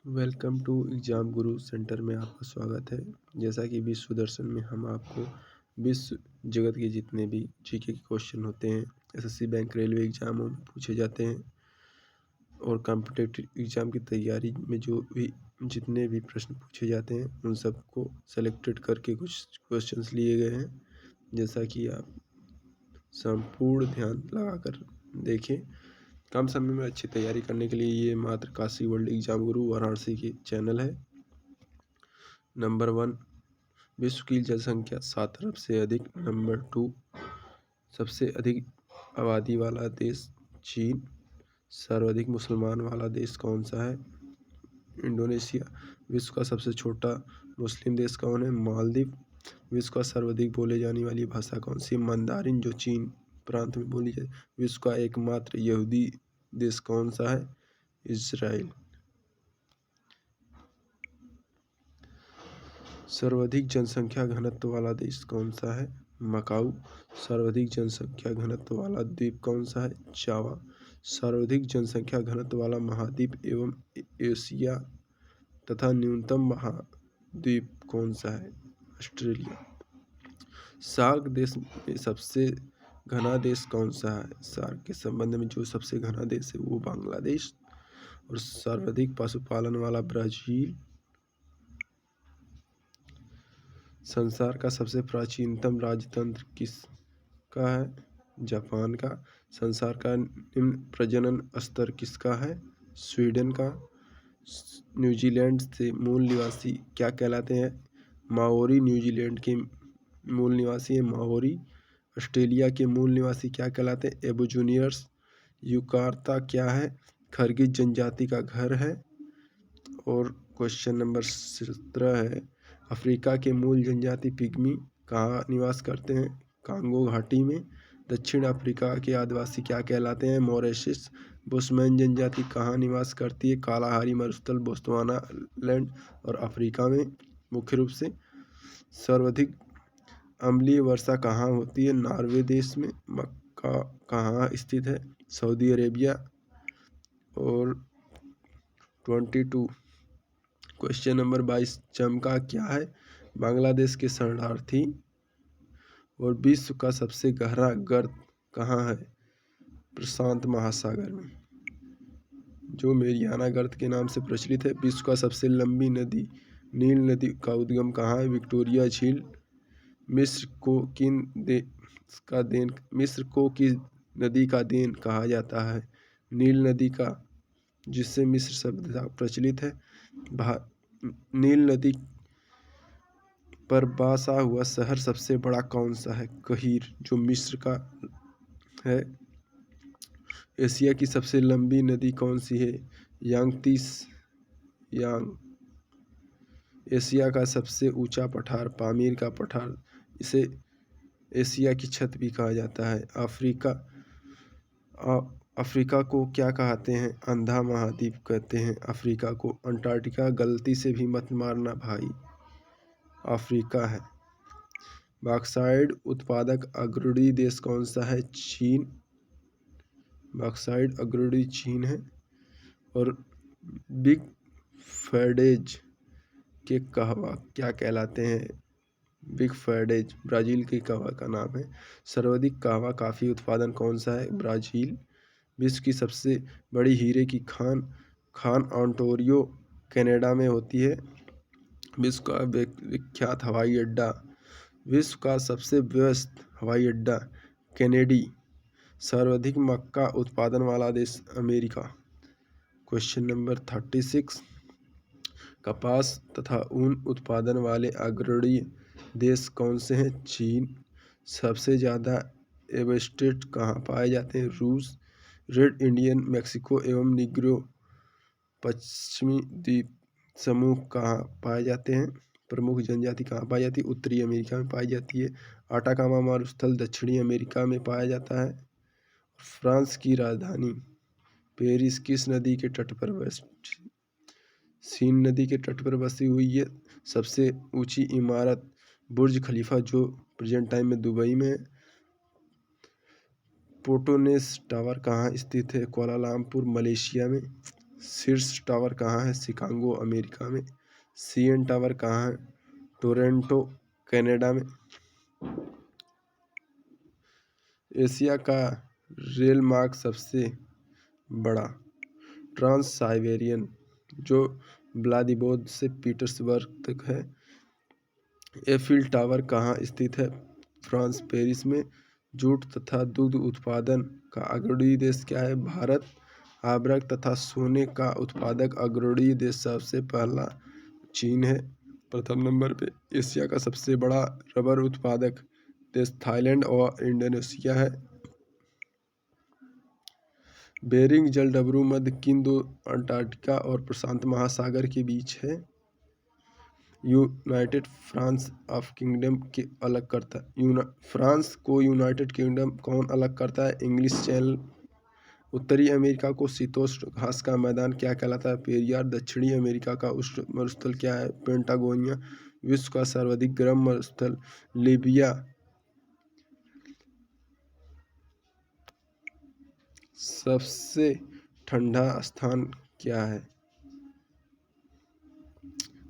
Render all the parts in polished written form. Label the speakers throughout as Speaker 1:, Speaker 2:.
Speaker 1: Welcome to exam Guru centre में आपका स्वागत है। जैसा कि विश्व दर्शन में हम आपको विश्व जगत के जितने भी जीके के क्वेश्चन होते हैं, एसएससी बैंक रेलवे एग्जामों में पूछे जाते हैं और कॉम्पिटिटिव एग्ज़ाम की तैयारी में जो भी जितने भी प्रश्न पूछे जाते हैं उन सबको सेलेक्टेड करके कुछ क्वेश्चंस लिए गए हैं। जैसा कि आप संपूर्ण ध्यान लगाकर देखें। कम समय में अच्छी तैयारी करने के लिए ये मात्र काशी वर्ल्ड एग्जाम गुरु वाराणसी की चैनल है। नंबर 1, विश्व की जनसंख्या 7 अरब से अधिक। नंबर 2, सबसे अधिक आबादी वाला देश चीन। सर्वाधिक मुसलमान वाला देश कौन सा है? इंडोनेशिया। विश्व का सबसे छोटा मुस्लिम देश कौन है? मालदीव। विश्व का सर्वाधिक बोले जाने वाली भाषा कौन सी? मंदारिन, जो चीन प्रांत में बोली जाए। विश्व का एकमात्र यहूदी देश कौन सा है? इजराइल। सर्वाधिक जनसंख्या घनत्व वाला देश कौन सा है? मकाऊ। सर्वाधिक जनसंख्या घनत्व वाला द्वीप कौन सा है? जावा। सर्वाधिक जनसंख्या घनत्व वाला महाद्वीप एवं एशिया तथा न्यूनतम महाद्वीप कौन सा है? ऑस्ट्रेलिया। सार्क देश में सबसे घना देश कौन सा है? सार्क के संबंध में जो सबसे घना देश है वो बांग्लादेश। और सर्वाधिक पशुपालन वाला ब्राजील। संसार का सबसे प्राचीनतम राजतंत्र किसका है? जापान का। संसार का निम्न प्रजनन स्तर किसका है? स्वीडन का। न्यूजीलैंड से मूल निवासी क्या कहलाते हैं? माओरी। न्यूजीलैंड के मूल निवासी है माओरी। ऑस्ट्रेलिया के मूल निवासी क्या कहलाते हैं? एबोजूनियर्स। युकार्ता क्या है? खरगिज जनजाति का घर है। और क्वेश्चन नंबर 17 है, अफ्रीका के मूल जनजाति पिग्मी कहाँ निवास करते हैं? कांगो घाटी में। दक्षिण अफ्रीका के आदिवासी क्या कहलाते हैं? मॉरिशस। बुशमैन जनजाति कहाँ निवास करती है? कालाहारी मरुस्थल, बोत्सवाना लैंड और अफ्रीका में मुख्य रूप से। सर्वाधिक अम्लीय वर्षा कहाँ होती है? नॉर्वे देश में। मक्का कहाँ स्थित है? Saudi Arabia. और 22 क्वेश्चन नंबर 22, चमका क्या है? बांग्लादेश के शरणार्थी। और विश्व का सबसे गहरा गर्त कहाँ है? प्रशांत महासागर में, जो मेरियाना गर्त के नाम से प्रचलित है। विश्व का सबसे लंबी नदी नील नदी का उद्गम कहाँ है? विक्टोरिया झील। मिस्र को किस नदी का देन कहा जाता है? नील नदी का, जिससे मिस्र शब्द प्रचलित है। नील नदी पर बसा हुआ शहर सबसे बड़ा कौन सा है? कहीर, जो मिस्र का है। एशिया की सबसे लंबी नदी कौन सी है? यांग। एशिया का सबसे ऊंचा पठार पामीर का पठार, इसे एशिया की छत भी कहा जाता है। अफ्रीका को क्या कहते हैं? अंधा महाद्वीप कहते हैं अफ्रीका को। अंटार्कटिका गलती से भी मत मारना भाई, अफ्रीका है। बॉक्साइट उत्पादक अग्रणी देश कौन सा है? चीन। बॉक्साइट अग्रणी चीन है। और बिग फैडेज के कहवा क्या कहलाते हैं? बिग फैडेज ब्राज़ील के कहवा का नाम है। सर्वाधिक कहवा कॉफ़ी उत्पादन कौन सा है? ब्राज़ील। विश्व की सबसे बड़ी हीरे की खान ओंटारियो कनाडा में होती है। विश्व का विख्यात हवाई अड्डा। विश्व का सबसे व्यस्त हवाई अड्डा कैनेडी। सर्वाधिक मक्का उत्पादन वाला देश अमेरिका। क्वेश्चन नंबर 36, कपास तथा ऊन उत्पादन वाले अग्रणी देश कौन से हैं? चीन। सबसे ज़्यादा एबस्टेट कहाँ पाए जाते हैं? रूस। रेड इंडियन मैक्सिको एवं निग्रो पश्चिमी द्वीप समूह कहाँ पाए जाते हैं? प्रमुख जनजाति कहाँ पाई जाती है? उत्तरी अमेरिका में पाई जाती है। आटाकामा मरुस्थल दक्षिणी अमेरिका में पाया जाता है। फ्रांस की राजधानी पेरिस किस नदी के तट पर सीन नदी के तट पर बसी हुई है। सबसे ऊंची इमारत बुर्ज खलीफा, जो प्रेजेंट टाइम में दुबई में है। पोटोनेस टावर कहाँ स्थित है? कुआलालंपुर मलेशिया में। शीर्ष टावर कहाँ है? शिकागो, अमेरिका में। सीएन टावर कहाँ है? टोरंटो, कनाडा में। एशिया का रेल मार्ग सबसे बड़ा? ट्रांस साइबेरियन, जो व्लादिवोस्तोक से पीटर्सबर्ग तक है। एफिल टावर कहाँ स्थित है? फ्रांस, पेरिस में। जूट तथा दुग्ध उत्पादन का अग्रणी देश क्या है? भारत। आभरक तथा सोने का उत्पादक अग्रणी देश सबसे पहला चीन है, प्रथम नंबर पे। एशिया का सबसे बड़ा रबर उत्पादक देश थाईलैंड और इंडोनेशिया है। बेरिंग जलडमरू मध्य किन दो अंटार्कटिका और प्रशांत महासागर के बीच है? यूनाइटेड फ्रांस ऑफ किंगडम के अलग करता है। फ्रांस को यूनाइटेड किंगडम कौन अलग करता है? English channel. उत्तरी अमेरिका को शीतोष्ण घास का मैदान क्या कहलाता है? पेरियार। दक्षिणी अमेरिका का उष्ण मरुस्थल क्या है? पेंटागोनिया। विश्व का सर्वाधिक गर्म मरुस्थल? लीबिया। सबसे ठंडा स्थान क्या है?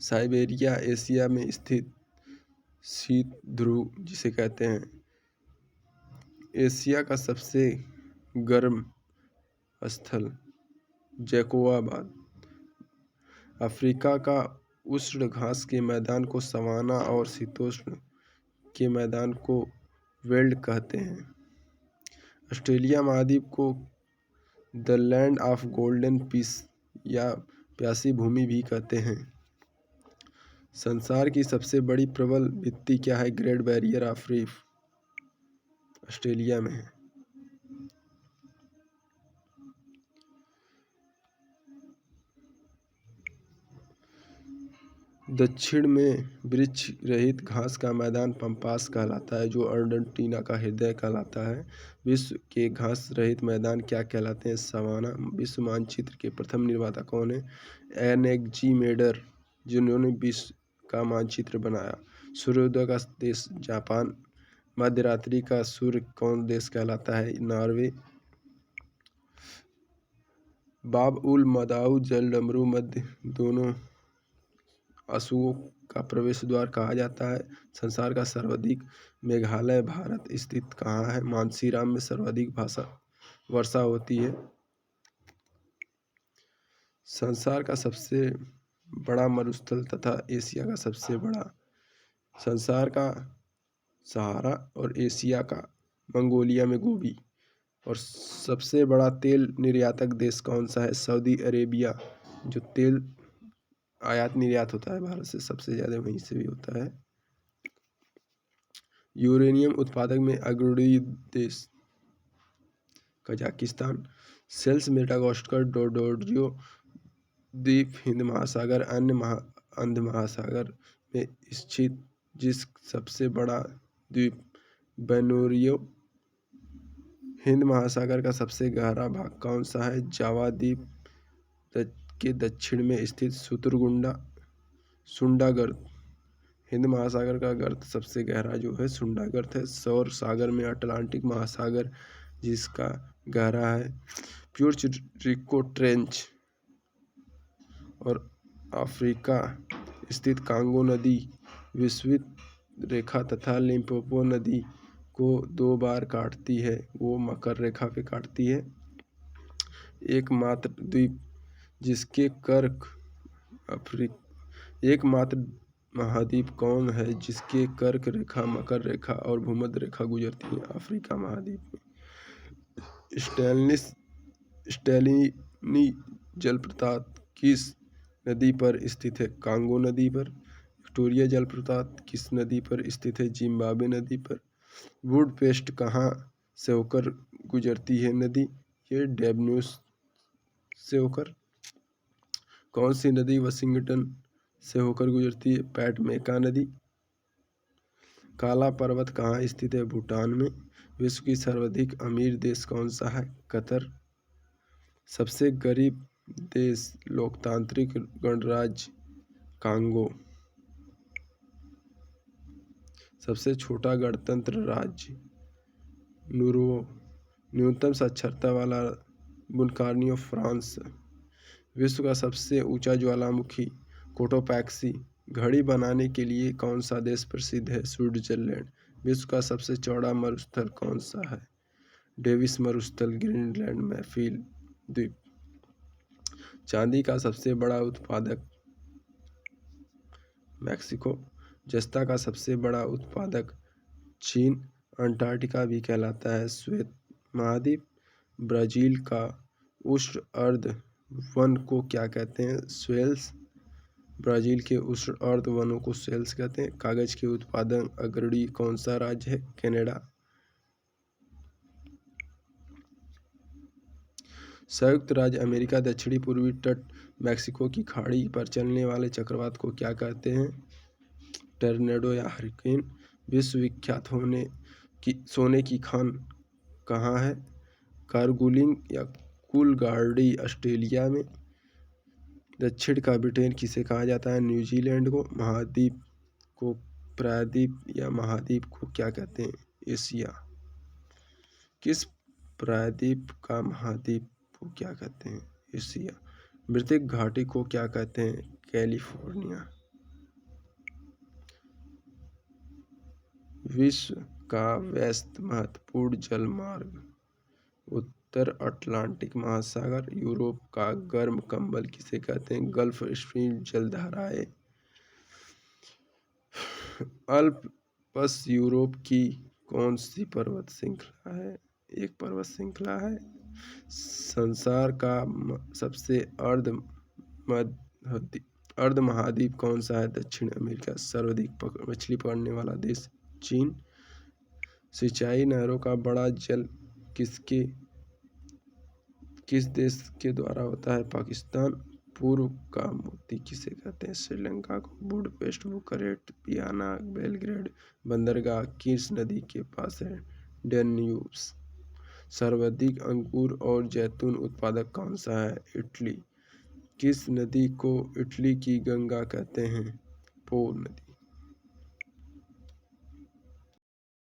Speaker 1: साइबेरिया। एशिया में स्थित शीत ध्रुव जिसे कहते हैं। एशिया का सबसे गर्म स्थल? जैकोबाबाद। अफ्रीका का उष्ण घास के मैदान को सवाना और शीतोष्ण के मैदान को वेल्ड कहते हैं। ऑस्ट्रेलिया महाद्वीप को the land of golden fleece या प्यासी भूमि भी कहते हैं। संसार की सबसे बड़ी प्रबल भित्ति क्या है? Great barrier of reef, Australia में है। दक्षिण में वृक्ष रहित घास का मैदान पम्पास कहलाता है, जो अर्जेंटीना का हृदय कहलाता है। विश्व के घास रहित मैदान क्या कहलाते हैं? सवाना। विश्व मानचित्र के प्रथम निर्माता कौन है? एनएक्जीमेडर, जिन्होंने विश्व का मानचित्र बनाया। सूर्योदय का देश? जापान। मध्यरात्रि का सूर्य कौन देश कहलाता है? नॉर्वे। बाब उल मदाउ जलडमरू मध्य दोनों असुओं का प्रवेश द्वार कहा जाता है। संसार का सर्वाधिक मेघालय भारत स्थित कहाँ है? मानसीराम में सर्वाधिक वर्षा होती है। संसार का सबसे बड़ा मरुस्थल तथा एशिया का सबसे बड़ा? संसार का सहारा और एशिया का मंगोलिया में गोबी। और सबसे बड़ा तेल निर्यातक देश कौन सा है? Saudi Arabia. जो तेल आयात निर्यात होता है भारत से सबसे ज़्यादा वहीं से भी होता है। यूरेनियम उत्पादक में अग्रणी देश? कजाकिस्तान। सेल्स मेडागास्कर डोडोजियो द्वीप हिंद महासागर अंध महासागर में स्थित जिस सबसे बड़ा द्वीप बेनोरियो। हिंद महासागर का सबसे गहरा भाग कौन सा है? जावा द्वीप के दक्षिण में स्थित सुंडा गर्त। हिंद महासागर का गर्त सबसे गहरा जो है सुंडा गर्त है। सौर सागर में अटलांटिक महासागर जिसका गहरा है प्यूर्टो ट्रेंच। और अफ्रीका स्थित कांगो नदी विषुवत रेखा तथा लिम्पोपो नदी को दो बार काटती है, वो मकर रेखा पे काटती है। एकमात्र द्वीप जिसके कर्क एकमात्र महाद्वीप कौन है जिसके कर्क रेखा, मकर रेखा और भूमध्य रेखा गुजरती है? अफ्रीका महाद्वीप में। स्टैलिनी जलप्रपात किस नदी पर स्थित है? कांगो नदी पर। विक्टोरिया जलप्रपात किस नदी पर स्थित है? जिम्बाब्वे नदी पर। वुडपेस्ट कहाँ से होकर गुजरती है नदी? ये डेन्यूब से होकर। कौन सी नदी वाशिंगटन से होकर गुजरती है? पैटमेका नदी। काला पर्वत कहाँ स्थित है? भूटान में। विश्व की सर्वाधिक अमीर देश कौन सा है? कतर। सबसे गरीब देश लोकतांत्रिक गणराज्य कांगो। सबसे छोटा गणतंत्र राज्य नूरो। न्यूनतम साक्षरता वाला बुनकरनी ऑफ फ्रांस। विश्व का सबसे ऊंचा ज्वालामुखी कोटोपैक्सी। घड़ी बनाने के लिए कौन सा देश प्रसिद्ध है? स्विट्जरलैंड। विश्व का सबसे चौड़ा मरुस्थल कौन सा है? डेविस मरुस्थल, ग्रीनलैंड में फील द्वीप। चांदी का सबसे बड़ा उत्पादक मैक्सिको। जस्ता का सबसे बड़ा उत्पादक चीन। अंटार्कटिका भी कहलाता है श्वेत महाद्वीप। ब्राजील का उष्ण अर्ध वन को क्या कहते हैं? स्वेल्स। ब्राजील के उष्ण अर्ध वनों को सेल्स कहते हैं। कागज के उत्पादन अग्रणी कौन सा राज्य है? कनाडा। संयुक्त राज्य अमेरिका दक्षिणी पूर्वी तट मैक्सिको की खाड़ी पर चलने वाले चक्रवात को क्या कहते हैं? टर्नेडो या हरिकेन। विश्व विख्यात सोने की खान कहाँ है? कारगुलिंग या कूलगार्डी ऑस्ट्रेलिया में। दक्षिण का ब्रिटेन किसे कहा जाता है? न्यूजीलैंड को। महाद्वीप को प्रायद्वीप या महाद्वीप को क्या कहते हैं? एशिया। किस प्रायद्वीप का महाद्वीप को क्या कहते हैं? एशिया। मृतिक घाटी को क्या कहते हैं? कैलिफोर्निया। विश्व का व्यस्त महत्वपूर्ण जलमार्ग उत्तर अटलांटिक महासागर। यूरोप का गर्म कंबल किसे कहते हैं? गल्फ स्ट्रीम जलधाराएं। अल्प्स यूरोप की कौन सी पर्वत श्रृंखला है? एक पर्वत श्रृंखला है। संसार का सबसे अर्ध महाद्वीप कौन सा है? दक्षिण अमेरिका। सर्वाधिक मछली पकड़ने वाला देश चीन। सिंचाई नहरों का बड़ा जल किस देश के द्वारा होता है? पाकिस्तान। पूर्व का मोती किसे कहते हैं? श्रीलंका को। बुडापेस्ट, बुखारेस्ट, वियना, बेलग्रेड बंदरगाह किस नदी के पास है? डैन्यूब। सर्वाधिक अंगूर और जैतून उत्पादक कौन सा है? इटली। किस नदी को इटली की गंगा कहते हैं? पो नदी।